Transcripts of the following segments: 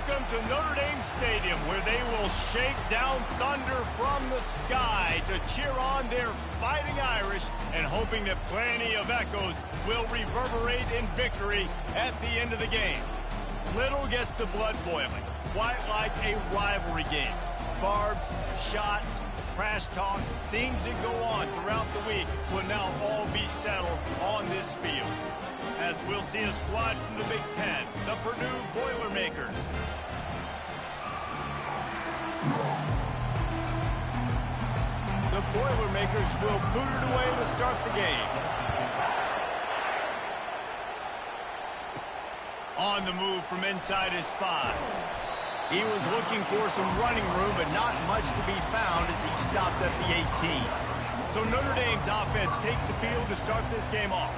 Welcome to Notre Dame Stadium, where they will shake down thunder from the sky to cheer on their Fighting Irish and hoping that plenty of echoes will reverberate in victory at the end of the game. Little gets the blood boiling, quite like a rivalry game. Barbs, shots, trash talk, things that go on throughout the week will now all be settled on this field. As we'll see a squad from the Big Ten, the Purdue Boilermakers. The Boilermakers will boot it away to start the game. On the move from inside his 5. He was looking for some running room, but not much to be found as he stopped at the 18. So Notre Dame's offense takes the field to start this game off.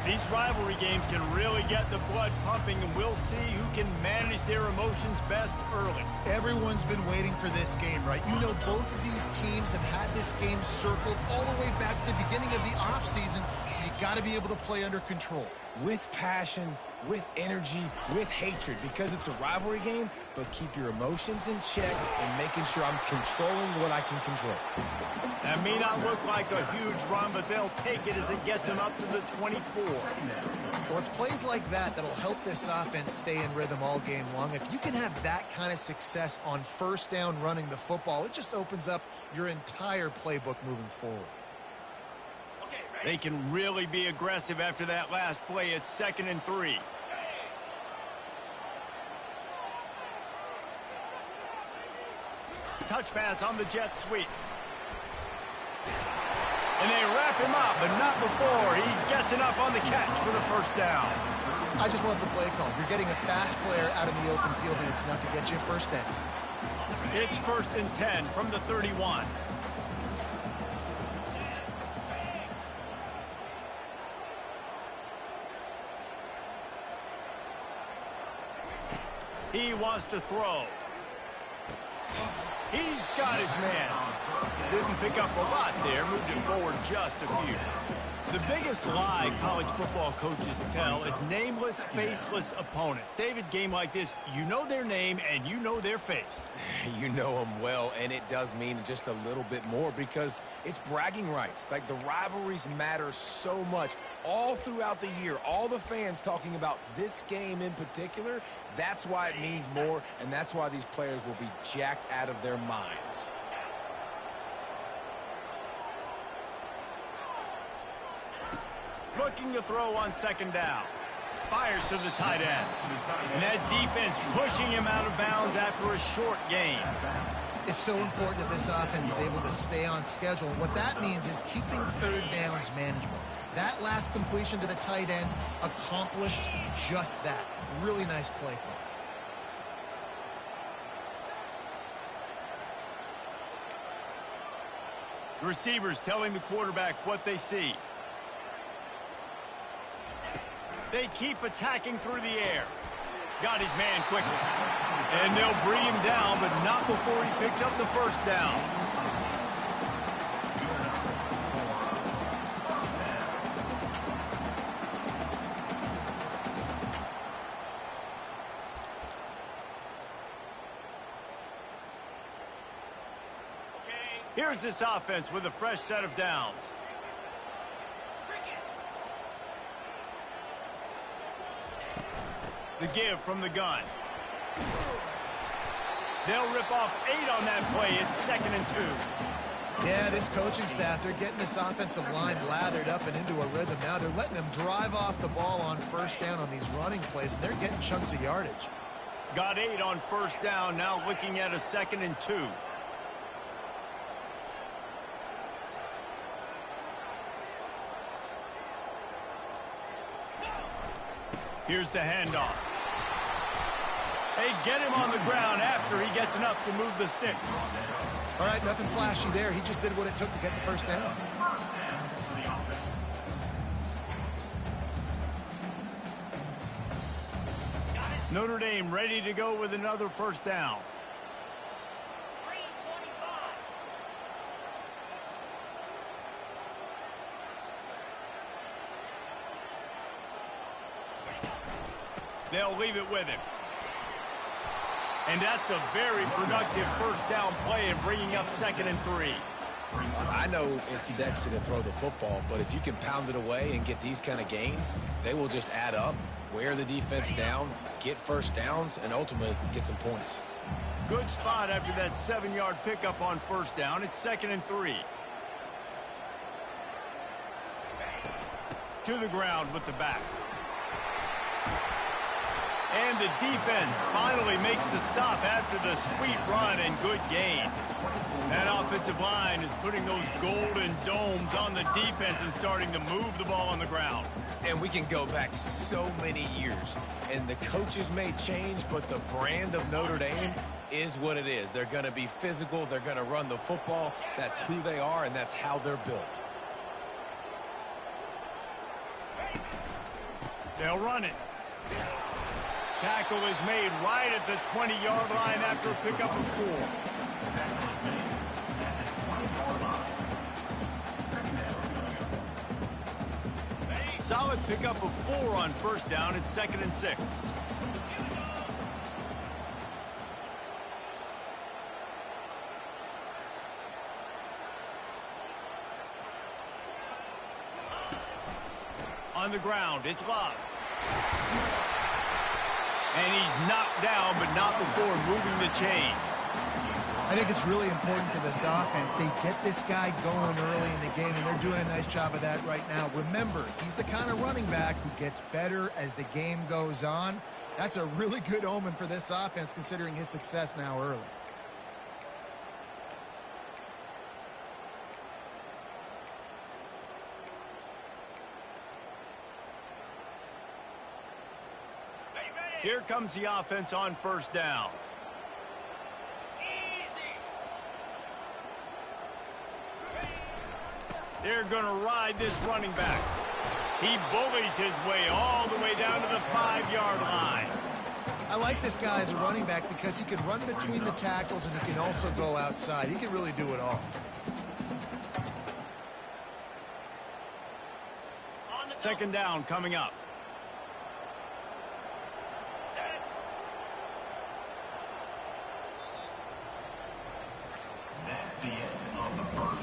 These rivalry games can really get the blood pumping, and we'll see who can manage their emotions best early. Everyone's been waiting for this game, right? You know, both of these teams have had this game circled all the way back to the beginning of the offseason, so you got to be able to play under control. With passion, with energy, with hatred, because it's a rivalry game, but keep your emotions in check and making sure I'm controlling what I can control. That may not look like a huge run, but they'll take it as it gets them up to the 24. Well, it's plays like that that'll help this offense stay in rhythm all game long. If you can have that kind of success on first down running the football, it just opens up your entire playbook moving forward. They can really be aggressive after that last play. It's 2nd and 3. Touch pass on the jet sweep. And they wrap him up, but not before he gets enough on the catch for the first down. I just love the play call. You're getting a fast player out in the open field, and it's enough to get you a first down. It's 1st and 10 from the 31. He wants to throw. He's got his man. Didn't pick up a lot there, moved him forward just a few. The biggest lie college football coaches tell is nameless, faceless opponent. David, game like this, you know their name and you know their face. You know them well, and it does mean just a little bit more because it's bragging rights. Like, the rivalries matter so much all throughout the year. All the fans talking about this game in particular, that's why it means more, and that's why these players will be jacked out of their minds. Looking to throw on 2nd down. Fires to the tight end. And that defense pushing him out of bounds after a short gain. It's so important that this offense is able to stay on schedule. And what that means is keeping 3rd downs manageable. That last completion to the tight end accomplished just that. Really nice play call. The receivers telling the quarterback what they see. They keep attacking through the air. Got his man quickly. And they'll bring him down, but not before he picks up the first down. Here's this offense with a fresh set of downs. The give from the gun. They'll rip off 8 on that play. It's 2nd and 2. Yeah, this coaching staff, they're getting this offensive line lathered up and into a rhythm now. They're letting them drive off the ball on first down on these running plays, and they're getting chunks of yardage. Got 8 on first down, now looking at a 2nd and 2. Here's the handoff. They get him on the ground after he gets enough to move the sticks. All right, nothing flashy there. He just did what it took to get the first down. Notre Dame ready to go with another first down. They'll leave it with him. And that's a very productive first down play and bringing up 2nd and 3. I know it's sexy to throw the football, but if you can pound it away and get these kind of gains, they will just add up, wear the defense down, get first downs, and ultimately get some points. Good spot after that 7-yard pickup on first down. It's 2nd and 3. To the ground with the back. And the defense finally makes the stop after the sweet run and good gain. That offensive line is putting those golden domes on the defense and starting to move the ball on the ground. And we can go back so many years, and the coaches may change, but the brand of Notre Dame is what it is. They're going to be physical. They're going to run the football. That's who they are, and that's how they're built. They'll run it. Tackle is made right at the 20-yard line after a pickup of 4. Solid pickup of 4 on first down. It's 2nd and 6. On the ground, it's Love. And he's knocked down, but not before moving the chains. I think it's really important for this offense. They get this guy going early in the game, and they're doing a nice job of that right now. Remember, he's the kind of running back who gets better as the game goes on. That's a really good omen for this offense, considering his success now early. Here comes the offense on first down. They're going to ride this running back. He bullies his way all the way down to the 5-yard line. I like this guy as a running back because he can run between the tackles and he can also go outside. He can really do it all. 2nd down coming up.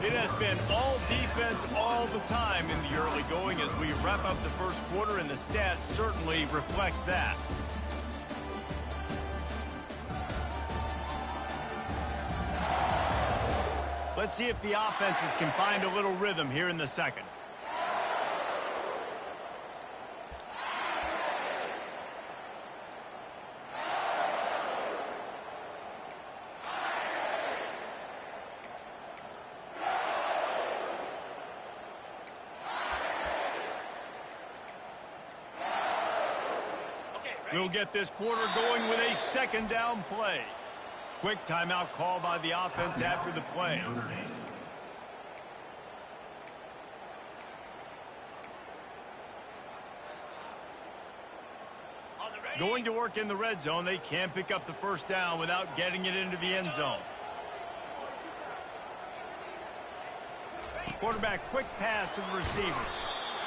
It has been all defense all the time in the early going as we wrap up the first quarter, and the stats certainly reflect that. Let's see if the offenses can find a little rhythm here in the second. We'll get this quarter going with a 2nd down play. Quick timeout call by the offense after the play. Going to work in the red zone. They can't pick up the first down without getting it into the end zone. Quarterback quick pass to the receiver.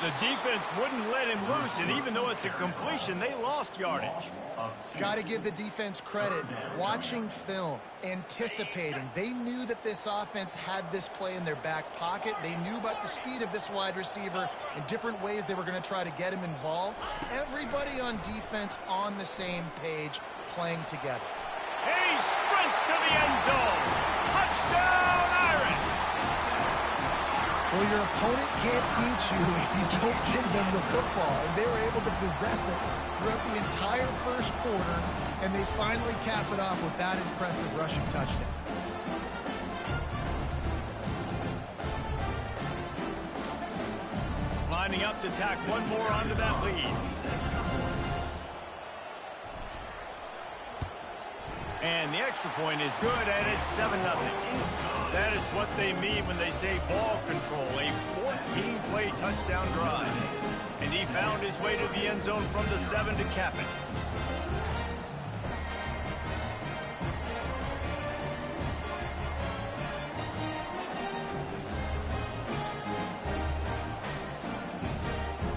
The defense wouldn't let him loose, and even though it's a completion, they lost yardage. Got to give the defense credit. Watching film, anticipating. They knew that this offense had this play in their back pocket. They knew about the speed of this wide receiver and different ways they were going to try to get him involved. Everybody on defense on the same page, playing together. And he sprints to the end zone. Touchdown, Irish! Well, your opponent can't beat you if you don't give them the football. And they were able to possess it throughout the entire first quarter, and they finally cap it off with that impressive rushing touchdown. Lining up to tack one more onto that lead. And the extra point is good, and it's 7-0. That is what they mean when they say ball control, a 14-play touchdown drive. And he found his way to the end zone from the 7 to cap it.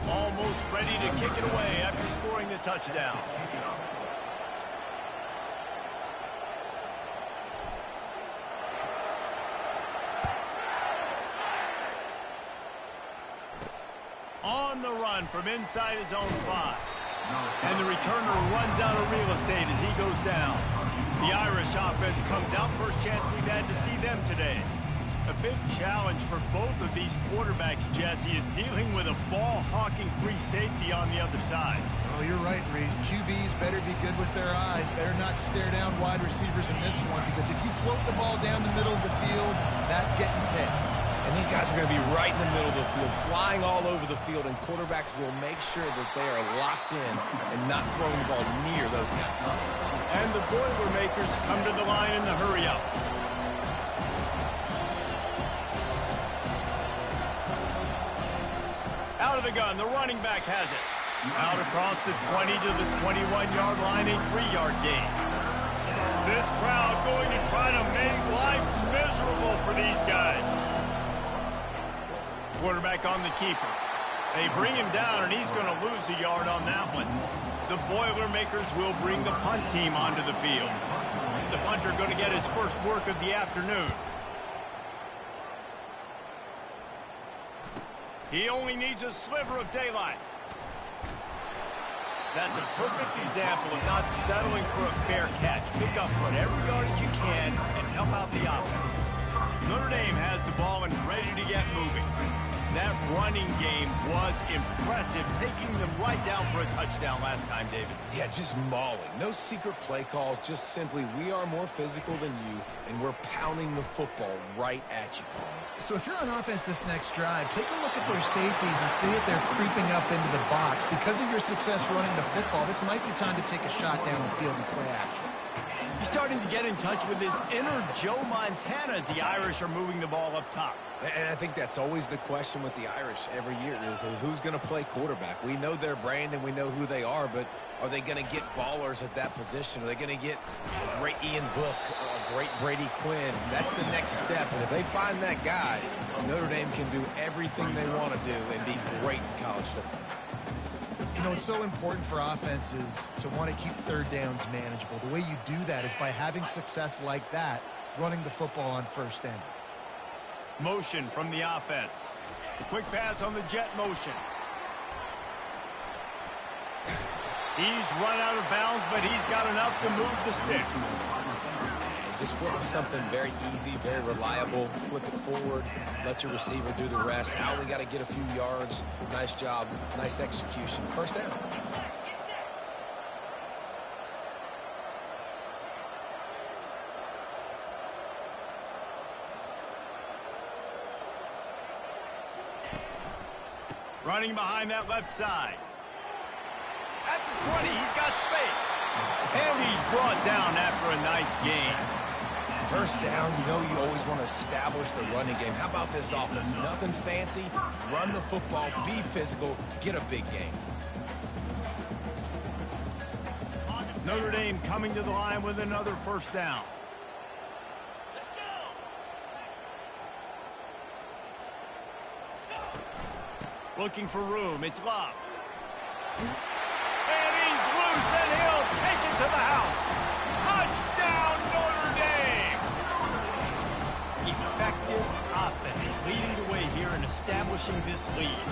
Almost ready to kick it away after scoring the touchdown. On the run from inside his own 5. And the returner runs out of real estate as he goes down. The Irish offense comes out. First chance we've had to see them today. A big challenge for both of these quarterbacks, Jesse, is dealing with a ball-hawking free safety on the other side. Oh, you're right, Reese. QBs better be good with their eyes. Better not stare down wide receivers in this one, because if you float the ball down the middle of the field, that's getting picked. And these guys are going to be right in the middle of the field, flying all over the field, and quarterbacks will make sure that they are locked in and not throwing the ball near those guys. And the Boilermakers come to the line in the hurry-up. Out of the gun, the running back has it. Out across the 20 to the 21-yard line, a 3-yard gain. This crowd going to try to make life miserable for these guys. Quarterback on the keeper. They bring him down, and he's going to lose a yard on that one. The Boilermakers will bring the punt team onto the field. The punter going to get his first work of the afternoon. He only needs a sliver of daylight. That's a perfect example of not settling for a fair catch. Pick up whatever yardage you can and help out the offense. Notre Dame has the ball and ready to get moving. That running game was impressive, taking them right down for a touchdown last time, David. Yeah, just mauling. No secret play calls, just simply we are more physical than you, and we're pounding the football right at you, Paul. So if you're on offense this next drive, take a look at their safeties and see if they're creeping up into the box. Because of your success running the football, this might be time to take a shot down the field and play action. He's starting to get in touch with his inner Joe Montana as the Irish are moving the ball up top. And I think that's always the question with the Irish every year is who's going to play quarterback. We know their brand and we know who they are, but are they going to get ballers at that position? Are they going to get a great Ian Book, a great Brady Quinn? That's the next step. And if they find that guy, Notre Dame can do everything they want to do and be great in college football. You know, it's so important for offenses to want to keep third downs manageable. The way you do that is by having success like that, running the football on first down. Motion from the offense. Quick pass on the jet motion. He's run out of bounds, but he's got enough to move the sticks. And just work something very easy, very reliable. Flip it forward. Let your receiver do the rest. I only got to get a few yards. Nice job. Nice execution. First down. Running behind that left side. At the 20, he's got space. And he's brought down after a nice gain. First down, you know you always want to establish the running game. How about this offense? Nothing fancy. Run the football, be physical, get a big gain. Notre Dame coming to the line with another first down. Looking for room. It's Love. And he's loose, and he'll take it to the house. Touchdown, Notre Dame! Effective offense leading the way here and establishing this lead.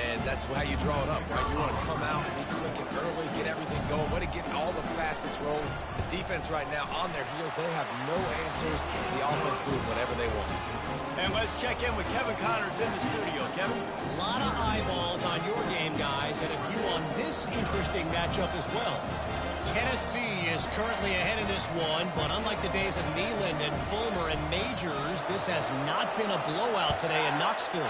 And that's how you draw it up, right? You want to come out and be clicking early, get everything going, want to get all the facets rolling. The defense right now on their heels, they have no answers. The offense doing whatever they want. And let's check in with Kevin Connors in the studio. Kevin? A lot of eyeballs on your game, guys, and a few on this interesting matchup as well. Tennessee is currently ahead in this one, but unlike the days of Neyland and Fulmer and Majors, this has not been a blowout today in Knoxville.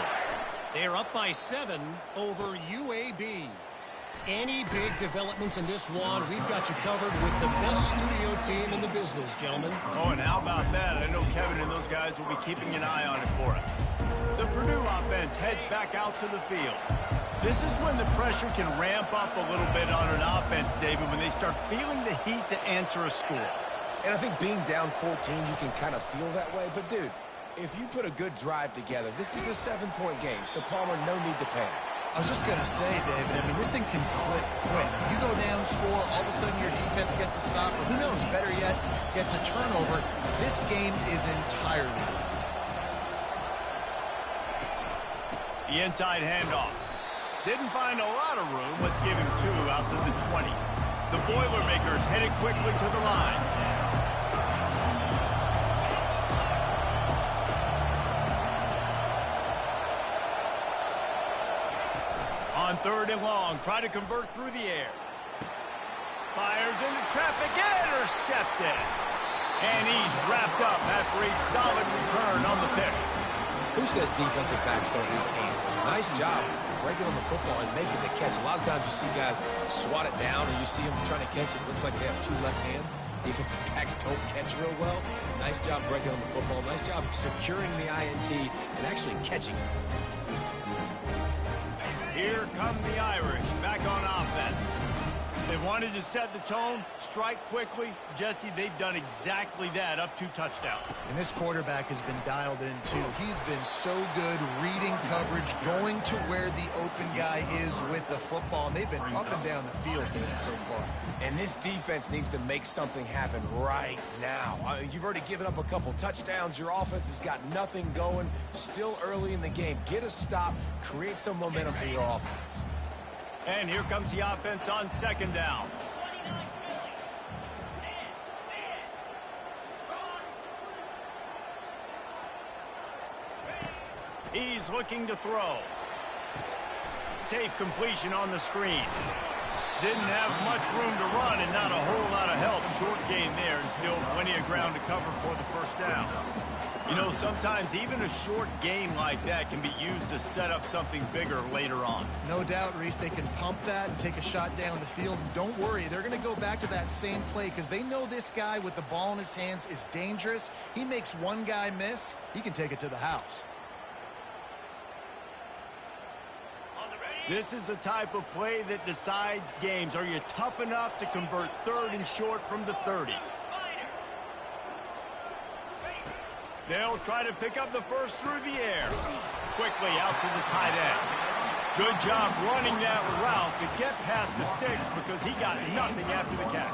They are up by 7 over UAB. Any big developments in this one, we've got you covered with the best studio team in the business, gentlemen. Oh, and how about that? I know Kevin and those guys will be keeping an eye on it for us. The Purdue offense heads back out to the field. This is when the pressure can ramp up a little bit on an offense, David, when they start feeling the heat to answer a score. And I think being down 14, you can kind of feel that way. But, dude, if you put a good drive together, this is a 7-point game. So, Palmer, no need to panic. I was just going to say, David, I mean, this thing can flip quick. You go down, score, all of a sudden your defense gets a stop, or who knows, better yet, gets a turnover. This game is entirely different. The inside handoff. Didn't find a lot of room. Let's give him 2 out to the 20. The Boilermakers headed quickly to the line. On 3rd and long, try to convert through the air. Fires into traffic, intercepted. And he's wrapped up after a solid return on the pick. Who says defensive backs don't have hands? Nice job breaking on the football and making the catch. A lot of times you see guys swat it down or you see them trying to catch it. It looks like they have 2 left hands. Defensive backs don't catch real well. Nice job breaking on the football. Nice job securing the INT and actually catching it. Here come the Irish back on offense. They wanted to set the tone, strike quickly. Jesse, they've done exactly that, up 2 touchdowns. And this quarterback has been dialed in, too. He's been so good reading coverage, going to where the open guy is with the football. And they've been up and down the field doing it so far. And this defense needs to make something happen right now. You've already given up a couple touchdowns. Your offense has got nothing going. Still early in the game. Get a stop. Create some momentum for your offense. And here comes the offense on 2nd down. He's looking to throw. Safe completion on the screen. Didn't have much room to run and not a whole lot of help. Short gain there and still plenty of ground to cover for the 1st down. You know, sometimes even a short gain like that can be used to set up something bigger later on. No doubt, Reese, they can pump that and take a shot down the field. And don't worry, they're going to go back to that same play because they know this guy with the ball in his hands is dangerous. He makes one guy miss, he can take it to the house. This is the type of play that decides games. Are you tough enough to convert 3rd and short from the 30? They'll try to pick up the 1st through the air. Quickly out to the tight end. Good job running that route to get past the sticks because he got nothing after the catch.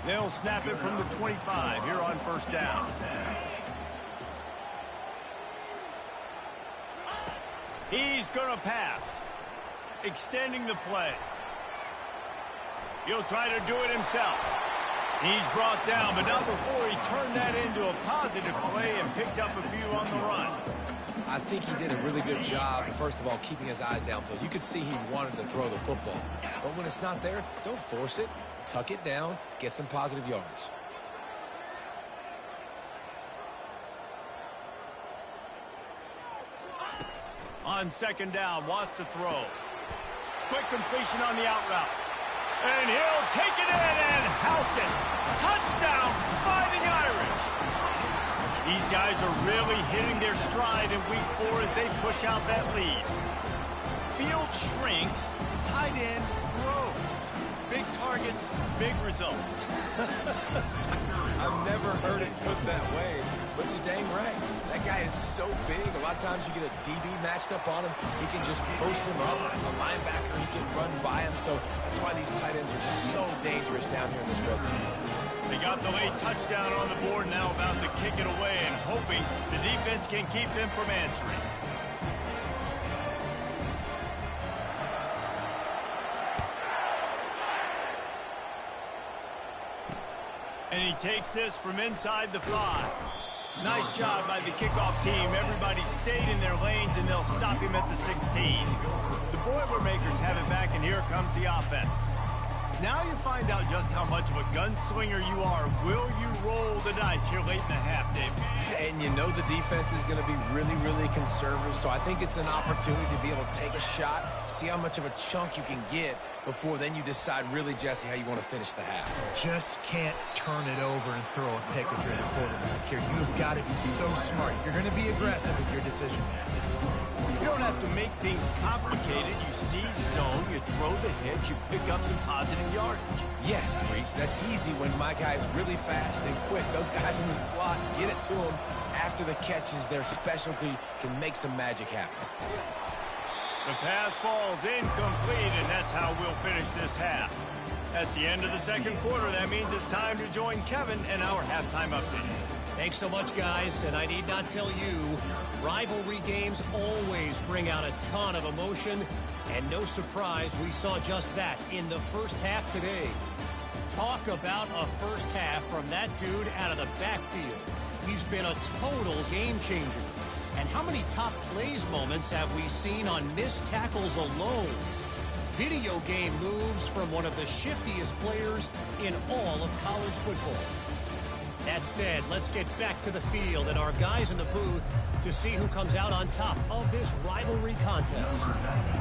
They'll snap it from the 25 here on 1st down. He's going to pass. Extending the play. He'll try to do it himself. He's brought down, but not before he turned that into a positive play and picked up a few on the run. I think he did a really good job, first of all, keeping his eyes downfield. You could see he wanted to throw the football. But when it's not there, don't force it. Tuck it down, get some positive yards. On 2nd down, wants to throw. Quick completion on the out route. And he'll take it in and house it. Touchdown, Fighting Irish. These guys are really hitting their stride in week 4 as they push out that lead. Field shrinks, tight end grows. Big targets, big results. I've never heard it put that way, but you're dang right. That guy is so big. A lot of times you get a DB matched up on him. He can just post him up. A linebacker, he can run by him. So that's why these tight ends are so dangerous down here in this red zone. They got the late touchdown on the board, now about to kick it away and hoping the defense can keep them from answering. And he takes this from inside the 5. Nice job by the kickoff team. Everybody stayed in their lanes, and they'll stop him at the 16. The Boilermakers have it back, and here comes the offense. Now you find out just how much of a gunslinger you are. Will you roll the dice here late in the half, Dave? And you know the defense is going to be really, really conservative, so I think it's an opportunity to be able to take a shot, see how much of a chunk you can get before then you decide really, Jesse, how you want to finish the half. Just can't turn it over and throw a pick if you're the quarterback here. You've got to be so smart. You're going to be aggressive with your decision. You don't have to make things complicated. You see zone, you throw the hitch, you pick up some positive yardage. Yes, Reese, that's easy when my guy's really fast and quick. Those guys in the slot, get it to them after the catch is their specialty, can make some magic happen. The pass falls incomplete, and that's how we'll finish this half. That's the end of the second quarter. That means it's time to join Kevin and our halftime update. Thanks so much, guys, and I need not tell you, rivalry games always bring out a ton of emotion, and no surprise, we saw just that in the first half today. Talk about a first half from that dude out of the backfield. He's been a total game changer. And how many top plays moments have we seen on missed tackles alone? Video game moves from one of the shiftiest players in all of college football. That said, let's get back to the field and our guys in the booth to see who comes out on top of this rivalry contest.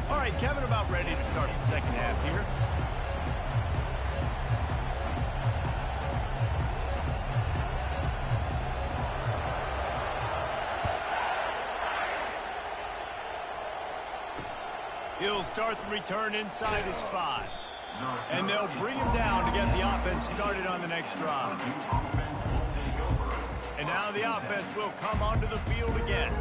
All right, Kevin, about ready to start the second half here. He'll start the return inside his 5. And they'll bring him down to get the offense started on the next drive. And now the offense will come onto the field again.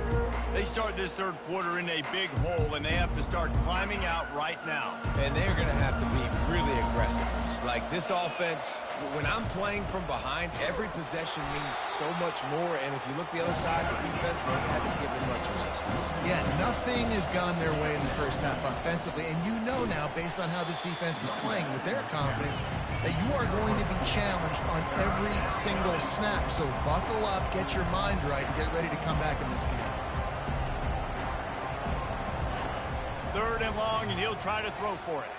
They start this third quarter in a big hole, and they have to start climbing out right now. And they're going to have to be really aggressive. It's like this offense, when I'm playing from behind, every possession means so much more. And if you look the other side, the defense, they haven't given much resistance. Yeah, nothing has gone their way in the first half offensively. And you know now, based on how this defense is playing with their confidence, that you are going to be challenged on every single snap. So buckle up, get your mind right, and get ready to come back in this game. Third and long, and he'll try to throw for it.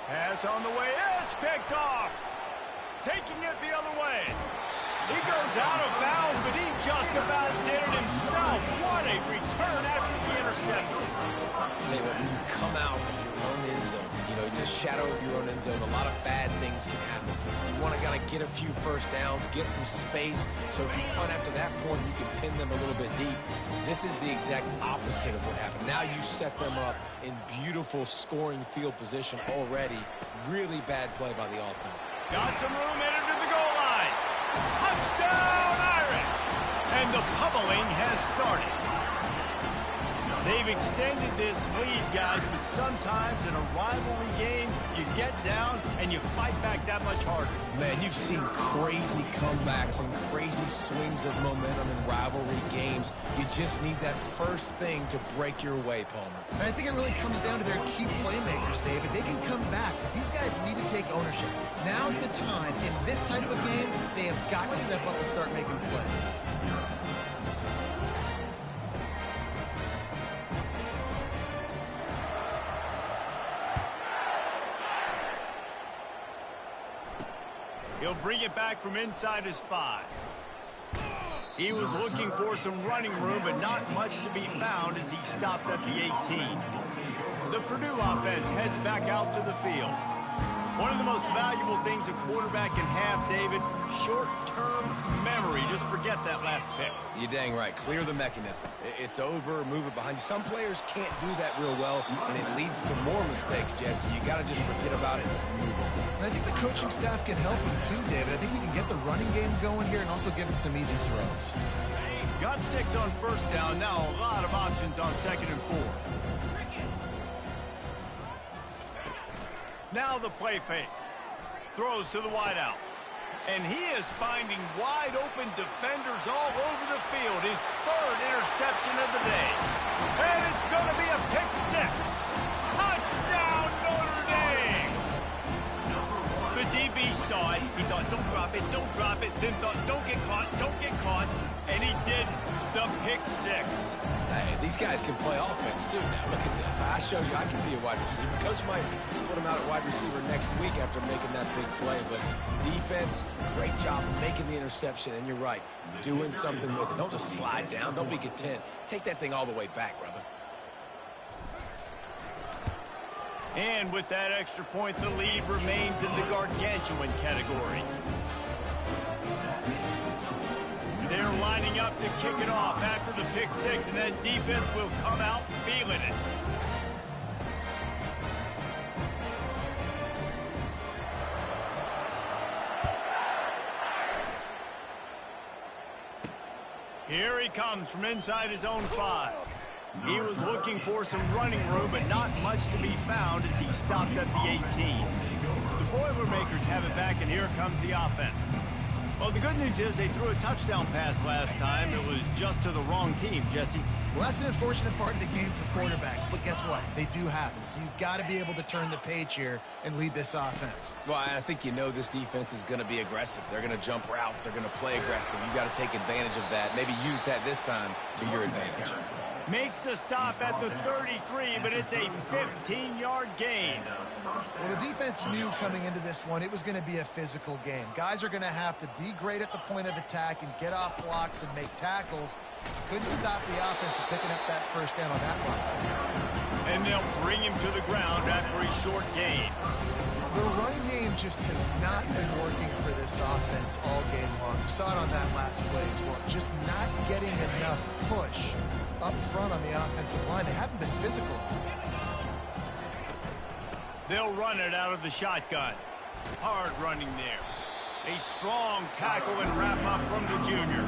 Pass on the way. It's picked off. Taking it the other way. He goes out of bounds, but he just about did it himself. What a return after the interception. I'll tell you what, when you come out of your own end zone, you know, in the shadow of your own end zone, a lot of bad things can happen. You want to kind of get a few first downs, get some space, so if you punt after that point, you can pin them a little bit deep. This is the exact opposite of what happened. Now you set them up in beautiful scoring field position already. Really bad play by the offense. Got some room, entered to the goal line. Touchdown, Irish! And the pummeling has started. They've extended this lead, guys, but sometimes in a rivalry game, you get down and you fight back that much harder. Man, you've seen crazy comebacks and crazy swings of momentum in rivalry games. You just need that first thing to break your way, Palmer. And I think it really comes down to their key playmakers, David. They can come back, but these guys need to take ownership. Now's the time. In this type of game, they have got to step up and start making plays. He'll bring it back from inside his 5. He was looking for some running room, but not much to be found as he stopped at the 18. The Purdue offense heads back out to the field. One of the most valuable things a quarterback can have, David, short-term memory. Just forget that last pick. You're dang right. Clear the mechanism. It's over, move it behind you. Some players can't do that real well, and it leads to more mistakes, Jesse. You got to just forget about it and move on. And I think the coaching staff can help him too, David. I think you can get the running game going here and also give him some easy throws. Got 6 on first down. Now a lot of options on 2nd and 4. Now the play fake. Throws to the wideout. And he is finding wide-open defenders all over the field. His 3rd interception of the day. And it's going to be a pick 6. Touchdown, Notre Dame! The DB saw it. He thought, don't drop it, don't drop it. Then thought, don't get caught, don't get caught. And he did the pick 6. Hey, these guys can play offense, too. Now, look at this. I show you I can be a wide receiver. Coach might split him out at wide receiver next week after making that big play. But defense, great job making the interception. And you're right, doing something with it. Don't just slide down. Don't be content. Take that thing all the way back, brother. And with that extra point, the lead remains in the gargantuan category. They're lining up to kick it off after the pick 6, and then defense will come out feeling it. Here he comes from inside his own 5. He was looking for some running room, but not much to be found as he stopped at the 18. The Boilermakers have it back, and here comes the offense. Well, the good news is they threw a touchdown pass last time. It was just to the wrong team, Jesse. Well, that's an unfortunate part of the game for quarterbacks, but guess what? They do happen, so you've got to be able to turn the page here and lead this offense. Well, I think you know this defense is going to be aggressive. They're going to jump routes. They're going to play aggressive. You've got to take advantage of that. Maybe use that this time to your advantage. Makes the stop at the 33, but it's a 15-yard gain. Well, the defense knew coming into this one it was going to be a physical game. Guys are going to have to be great at the point of attack and get off blocks and make tackles. Couldn't stop the offense from picking up that first down on that one. And they'll bring him to the ground after a short gain. The running game just has not been working for this offense all game long. You saw it on that last play as well. Just not getting enough push up front on the offensive line. They haven't been physical. They'll run it out of the shotgun. Hard running there. A strong tackle and wrap up from the junior.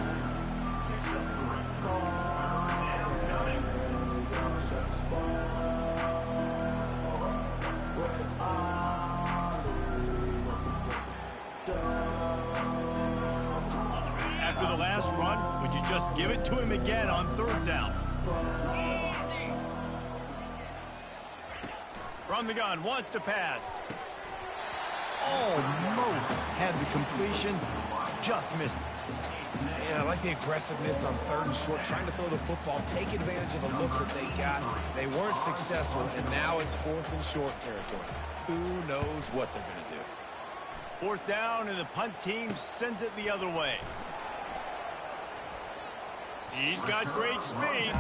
After the last run, would you just give it to him again on third down? From the gun, wants to pass. Almost had the completion, just missed it. Yeah, I like the aggressiveness on third and short, trying to throw the football, take advantage of a look that they got. They weren't successful, and now it's fourth and short territory. Who knows what they're going to do? Fourth down, and the punt team sends it the other way. He's got great speed.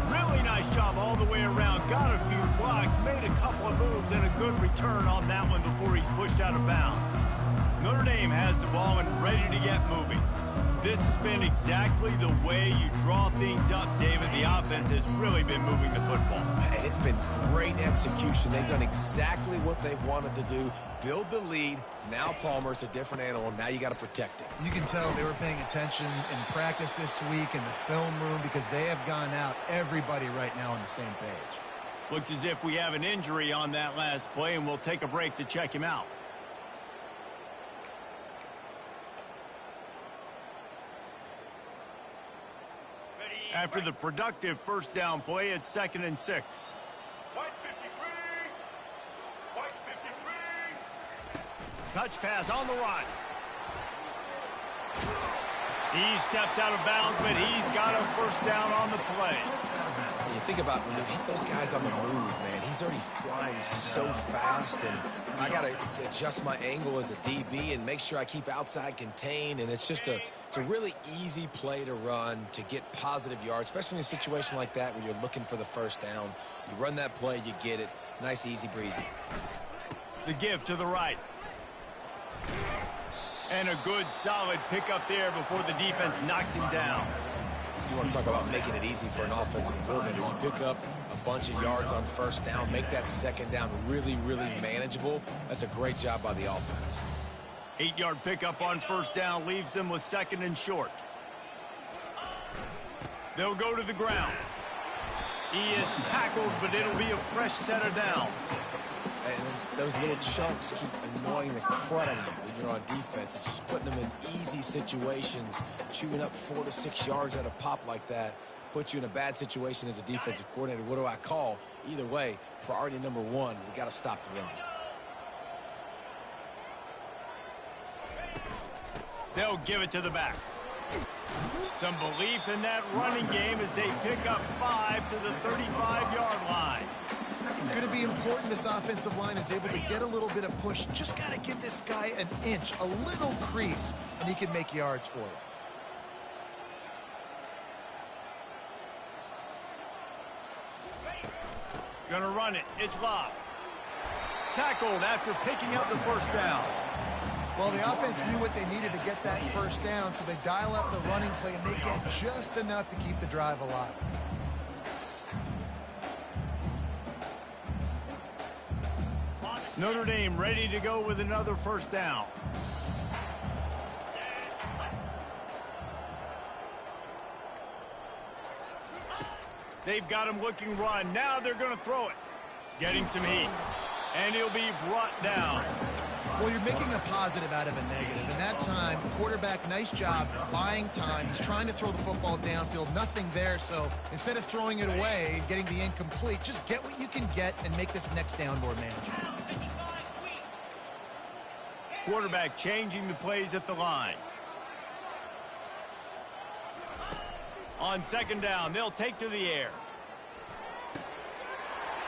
Really nice job all the way around. Got a few blocks, made a couple of moves, and a good return on that one before he's pushed out of bounds. Notre Dame has the ball and ready to get moving. This has been exactly the way you draw things up, David. The offense has really been moving the football. And it's been great execution. They've done exactly what they've wanted to do. Build the lead. Now Palmer's a different animal. Now you got to protect it. You can tell they were paying attention in practice this week in the film room because they have gone out, everybody right now on the same page. Looks as if we have an injury on that last play, and we'll take a break to check him out. After the productive first down play, it's 2nd and 6. Touch pass on the run. He steps out of bounds, but he's got a first down on the play. When you think about when you hit those guys on the move, man, he's already flying so fast, and I got to adjust my angle as a DB and make sure I keep outside contained, and it's just it's a really easy play to run to get positive yards, especially in a situation like that where you're looking for the first down. You run that play, you get it. Nice, easy breezy. The give to the right. And a good, solid pickup there before the defense knocks him down. You want to talk about making it easy for an offensive coordinator. You pick up a bunch of yards on first down, make that second down really, really manageable. That's a great job by the offense. 8-yard pickup on first down leaves them with 2nd and short. They'll go to the ground. He is tackled, but it'll be a fresh set of downs. And those little chunks keep annoying the crud out of you when you're on defense. It's just putting them in easy situations, chewing up 4 to 6 yards at a pop like that. Put you in a bad situation as a defensive coordinator. What do I call? Either way, priority number one, we got to stop the run. They'll give it to the back. Some belief in that running game as they pick up 5 to the 35-yard line. It's going to be important this offensive line is able to get a little bit of push. Just got to give this guy an inch, a little crease, and he can make yards for you. Gonna run it. It's Love. Tackled after picking up the first down. Well, the offense knew what they needed to get that first down, so they dial up the running play, and they get just enough to keep the drive alive. Notre Dame ready to go with another first down. They've got him looking run. Now they're going to throw it. Getting some heat. And he'll be brought down. Well, you're making a positive out of a negative. In that time, quarterback, nice job buying time. He's trying to throw the football downfield. Nothing there, so instead of throwing it away and getting the incomplete, just get what you can get and make this next down more manageable. Quarterback changing the plays at the line. On second down, they'll take to the air.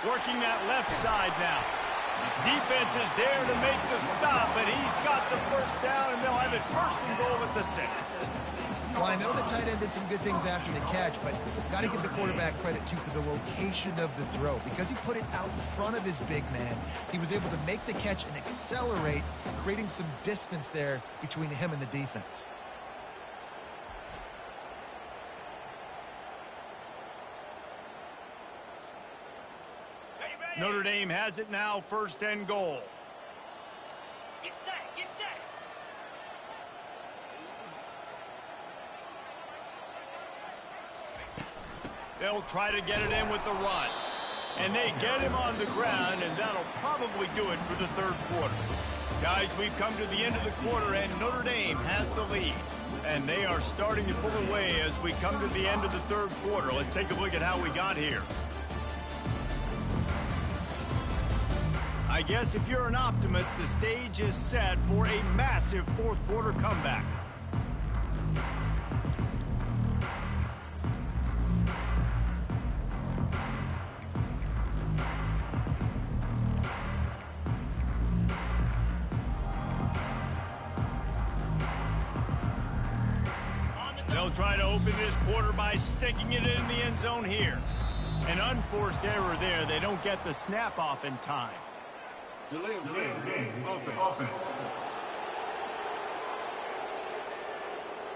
Working that left side now. Defense is there to make the stop, and he's got the first down, and they'll have it first and goal at the 6. Well, I know the tight end did some good things after the catch, but got to give the quarterback credit, too, for the location of the throw. Because he put it out in front of his big man, he was able to make the catch and accelerate, creating some distance there between him and the defense. Notre Dame has it now, first and goal. Get set, get set. They'll try to get it in with the run. And they get him on the ground, and that'll probably do it for the third quarter. Guys, we've come to the end of the quarter, and Notre Dame has the lead. And they are starting to pull away as we come to the end of the third quarter. Let's take a look at how we got here. I guess if you're an optimist, the stage is set for a massive fourth quarter comeback. They'll try to open this quarter by sticking it in the end zone here. An unforced error there. They don't get the snap off in time. Delay of game. Offense.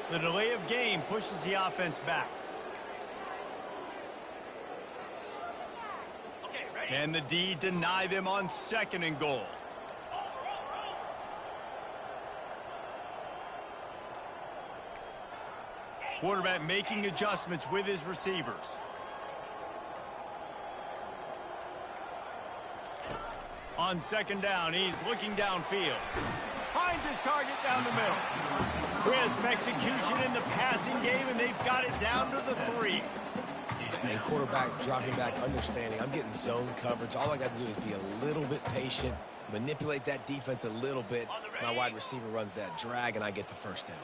The delay of game pushes the offense back. Okay, ready? Can the D deny them on second and goal? Quarterback making adjustments with his receivers. On second down, he's looking downfield. Finds his target down the middle. Crisp execution in the passing game, and they've got it down to the 3. And quarterback dropping back, understanding I'm getting zone coverage. All I got to do is be a little bit patient, manipulate that defense a little bit. My wide receiver runs that drag, and I get the first down.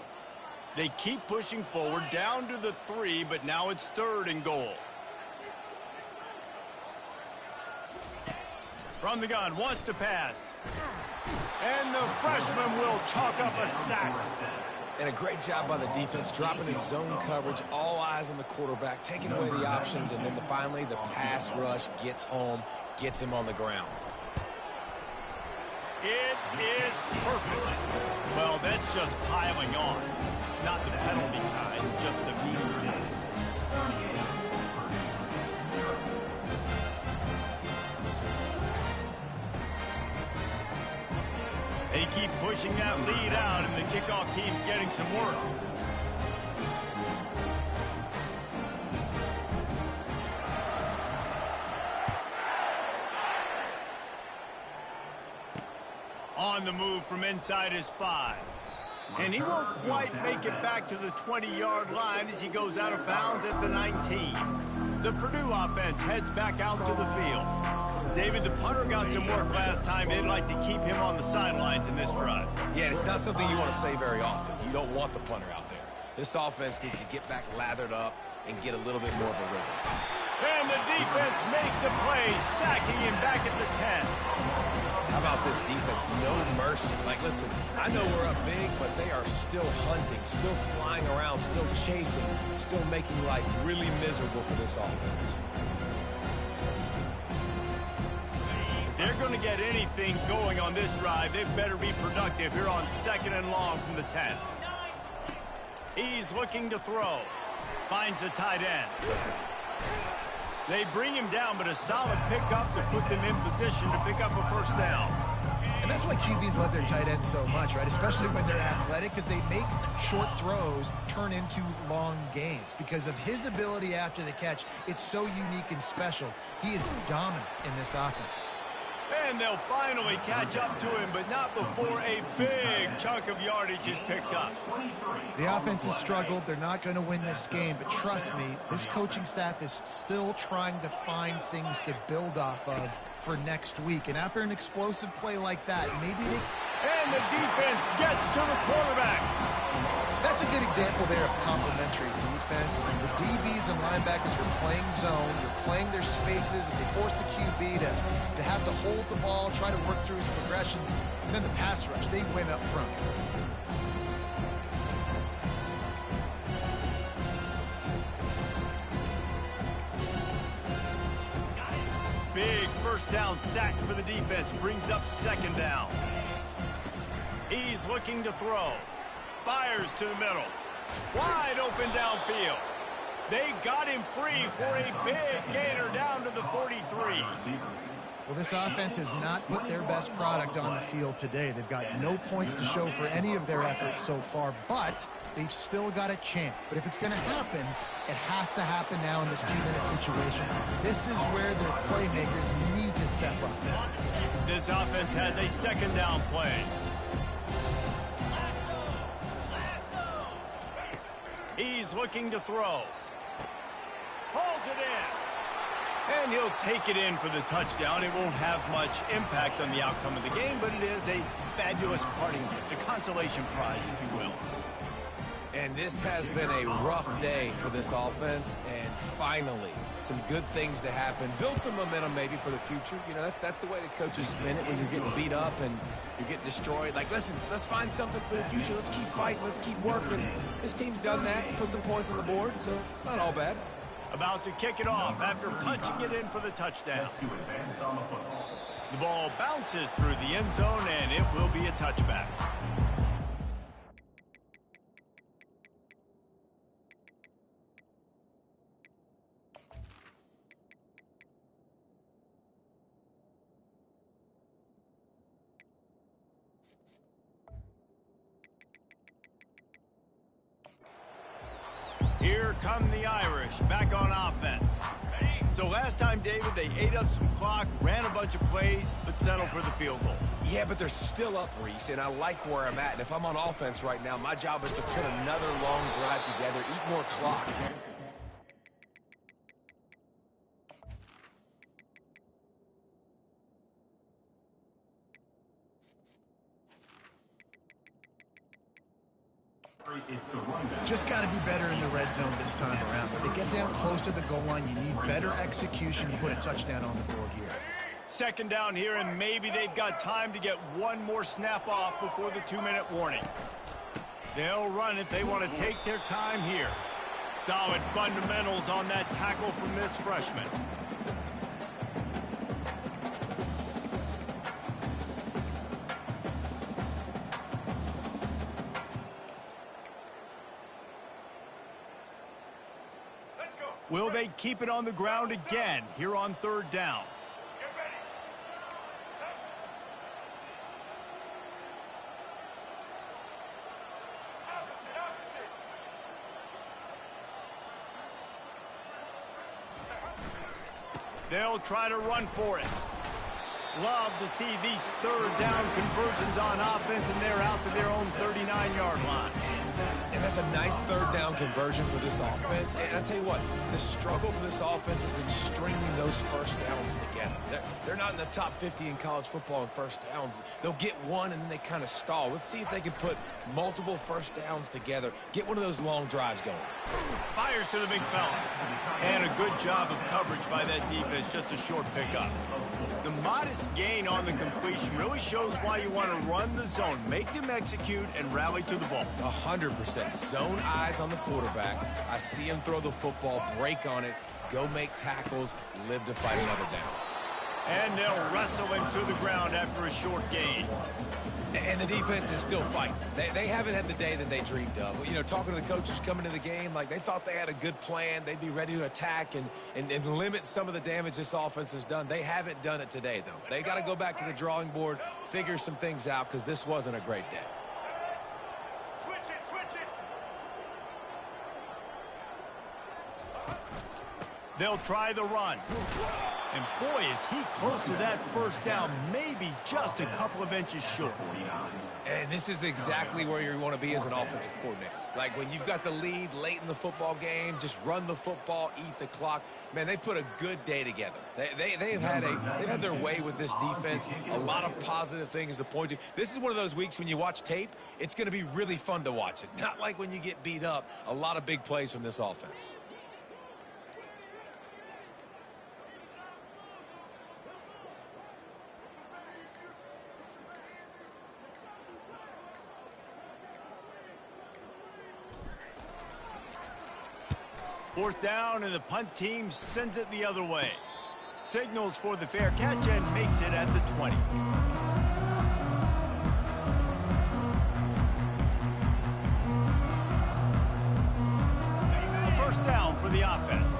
They keep pushing forward down to the 3, but now it's third and goal. From the gun, wants to pass. And the freshman will chalk up a sack. And a great job by the defense, dropping in zone coverage, all eyes on the quarterback, taking away the options, and then finally the pass rush gets home, gets him on the ground. It is perfect. Well, that's just piling on. Not the penalty kind, just the mean kind. They keep pushing that lead out, and the kickoff team's getting some work. On the move from inside his 5. And he won't quite make it back to the 20-yard line as he goes out of bounds at the 19. The Purdue offense heads back out to the field. David, the punter got some work last time. They'd like to keep him on the sidelines in this drive. Yeah, it's not something you want to say very often. You don't want the punter out there. This offense needs to get back lathered up and get a little bit more of a rhythm. And the defense makes a play, sacking him back at the 10. How about this defense? No mercy. Like, listen, I know we're up big, but they are still hunting, still flying around, still chasing, still making life really miserable for this offense. They're going to get anything going on this drive. They better be productive here on second and long from the 10. He's looking to throw. Finds the tight end. They bring him down, but a solid pickup to put them in position to pick up a first down. And that's why QBs love their tight ends so much, right? Especially when they're athletic, because they make short throws turn into long gains. Because of his ability after the catch, it's so unique and special. He is dominant in this offense. And they'll finally catch up to him, but not before a big chunk of yardage is picked up. The offense has struggled. They're not going to win this game, but trust me, this coaching staff is still trying to find things to build off of for next week. And after an explosive play like that, maybe they... And the defense gets to the quarterback. That's a good example there of complementary defense. And the DBs and linebackers are playing zone. They're playing their spaces, and they force the QB to have to hold the ball, try to work through his progressions. And then the pass rush, they win up front. Big first down sack for the defense, brings up second down. He's looking to throw. Fires to the middle. Wide open downfield. They got him free for a big gainer down to the 43. Well, this offense has not put their best product on the field today. They've got no points to show for any of their efforts so far, but they've still got a chance. But if it's going to happen, it has to happen now in this 2-minute situation. This is where their playmakers need to step up. This offense has a second down play. He's looking to throw. Hauls it in. And he'll take it in for the touchdown. It won't have much impact on the outcome of the game, but it is a fabulous parting gift, a consolation prize, if you will. And this has been a rough day for this offense, and finally, some good things to happen. Build some momentum maybe for the future. You know, that's the way the coaches spin it when you're getting beat up and you're getting destroyed. Like, listen, let's find something for the future. Let's keep fighting. Let's keep working. This team's done that, put some points on the board, so it's not all bad. About to kick it off after punching it in for the touchdown. The ball bounces through the end zone, and it will be a touchback. Here come the Irish, back on offense. So last time, David, they ate up some clock, ran a bunch of plays, but settled for the field goal. Yeah, but they're still up, Reese, and I like where I'm at. And if I'm on offense right now, my job is to put another long drive together, eat more clock. Just got to be better in the red zone this time around. When they get down close to the goal line, you need better execution to put a touchdown on the board here. Second down here, and maybe they've got time to get one more snap off before the 2-minute warning. They'll run it. They want to take their time here. Solid fundamentals on that tackle from this freshman. Will they keep it on the ground again here on third down? They'll try to run for it. Love to see these third down conversions on offense, and they're out to their own 39-yard line. And that's a nice third down conversion for this offense. And I'll tell you what, the struggle for this offense has been stringing those first downs together. They're not in the top 50 in college football in first downs. They'll get one, and then they kind of stall. Let's see if they can put multiple first downs together, get one of those long drives going. Fires to the big fella. And a good job of coverage by that defense, just a short pickup. The modest gain on the completion really shows why you want to run the zone, make them execute, and rally to the ball. 100%. Zone eyes on the quarterback. I see him throw the football, break on it, go make tackles, live to fight another down. And they'll wrestle him to the ground after a short gain. And the defense is still fighting. They haven't had the day that they dreamed of. You know, talking to the coaches coming to the game, like they thought they had a good plan. They'd be ready to attack and limit some of the damage this offense has done. They haven't done it today, though. They got to go back to the drawing board, figure some things out, because this wasn't a great day. They'll try the run. And boy, is he close to that first down, maybe just a couple of inches short. And this is exactly where you want to be as an offensive coordinator. Like when you've got the lead late in the football game, just run the football, eat the clock. Man, they put a good day together. They've had their way with this defense. A lot of positive things to point to. This is one of those weeks when you watch tape, it's going to be really fun to watch it. Not like when you get beat up. A lot of big plays from this offense. Fourth down, and the punt team sends it the other way. Signals for the fair catch and makes it at the 20. A first down for the offense.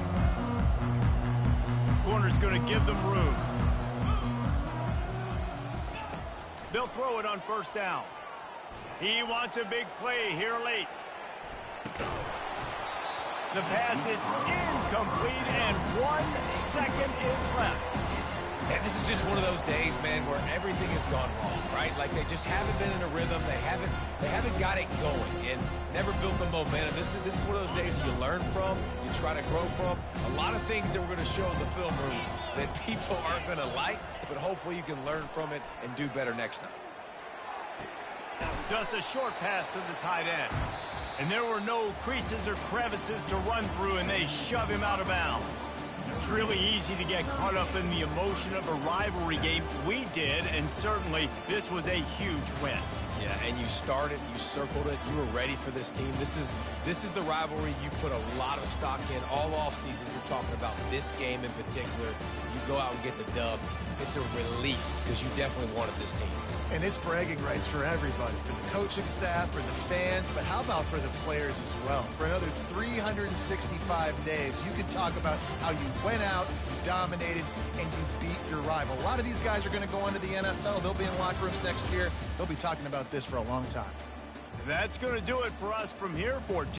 Corner's going to give them room. They'll throw it on first down. He wants a big play here late. The pass is incomplete, and 1 second is left. And this is just one of those days, man, where everything has gone wrong, right? Like they just haven't been in a rhythm. They haven't got it going and never built the momentum. This is one of those days that you learn from, you try to grow from. A lot of things that we're going to show in the film room that people aren't going to like, but hopefully you can learn from it and do better next time. Just a short pass to the tight end. And there were no creases or crevices to run through, and they shove him out of bounds. It's really easy to get caught up in the emotion of a rivalry game. We did, and certainly this was a huge win. Yeah, and you started, you circled it, you were ready for this team. This is the rivalry you put a lot of stock in all offseason. You're talking about this game in particular. You go out and get the dub. It's a relief because you definitely wanted this team. And it's bragging rights for everybody, for the coaching staff, for the fans, but how about for the players as well? For another 365 days, you can talk about how you went out, you dominated, and you beat your rival. A lot of these guys are going to go into the NFL. They'll be in locker rooms next year. They'll be talking about this for a long time. That's going to do it for us from here for